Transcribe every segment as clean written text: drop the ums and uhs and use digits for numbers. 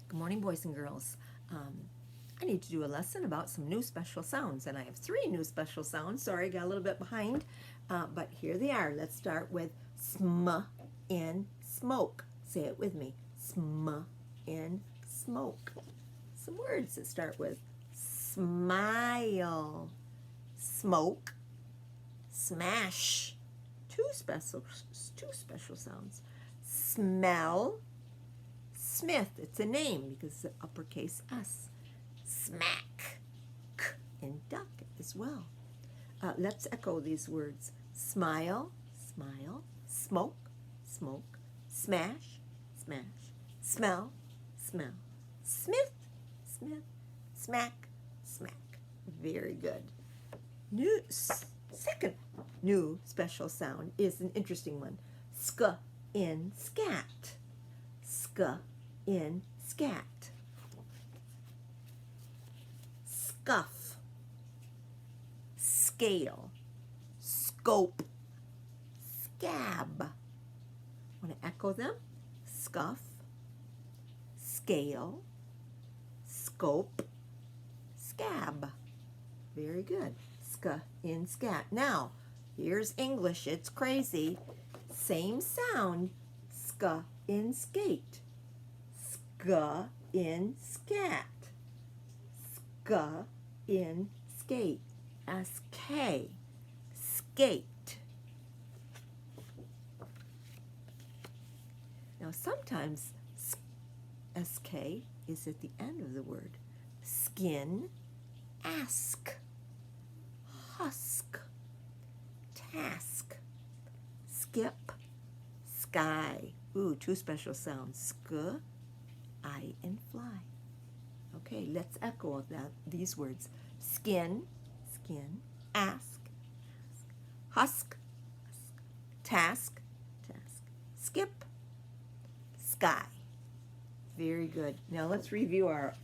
Good morning, boys and girls. I need to do a lesson about some new special sounds, and I have 3 new special sounds. Sorry, I got a little bit behind, but here they are. Let's start with sm in smoke. Say it with me. Sm in smoke. Some words that start with smile, smoke, smash. Two special sounds. Smell, Smith. It's a name because it's uppercase S. Smack, k and duck as well. Let's echo these words. Smile, smile, smoke, smoke, smash, smash, smell, smell, Smith, Smith, smack, smack. Very good. Second new special sound is an interesting one. Sk in scat. Sk in scat. Scuff, scale, scope, scab. Want to echo them? Scuff, scale, scope, scab. Very good. Sk in scat. Now, here's English. It's crazy. Same sound. Sk in skate. Sk in scat. Sk in skate. S-K. Skate. Now sometimes S-K is at the end of the word. Skin, ask, husk, task, skip, sky. Ooh, 2 special sounds. Sk, I, and fly. Okay, let's echo these words. Skin, skin, ask, husk, task, task, skip, sky. Very good. Now let's review our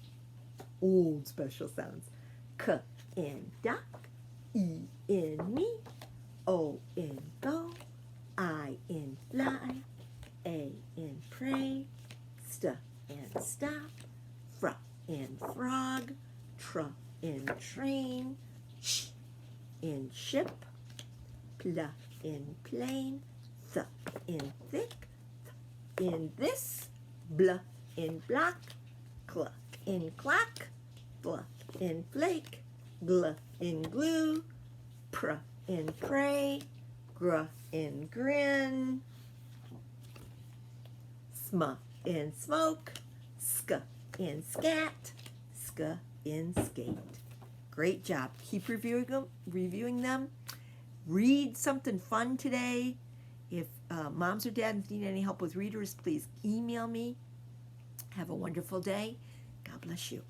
old special sounds. K in duck, E in me, O in go, I in fly, A in pray, st in stop, fr in frog, tr in train, sh in ship, pl in plane, th in thick, th in this, bl in block, cl in clock, fl in flake, gl in glue, pr in pray, gr in grin, sm in smoke, sk in scat, sk in skate. Great job. Keep reviewing them. Read something fun today. If moms or dads need any help with readers, please email me. Have a wonderful day. God bless you.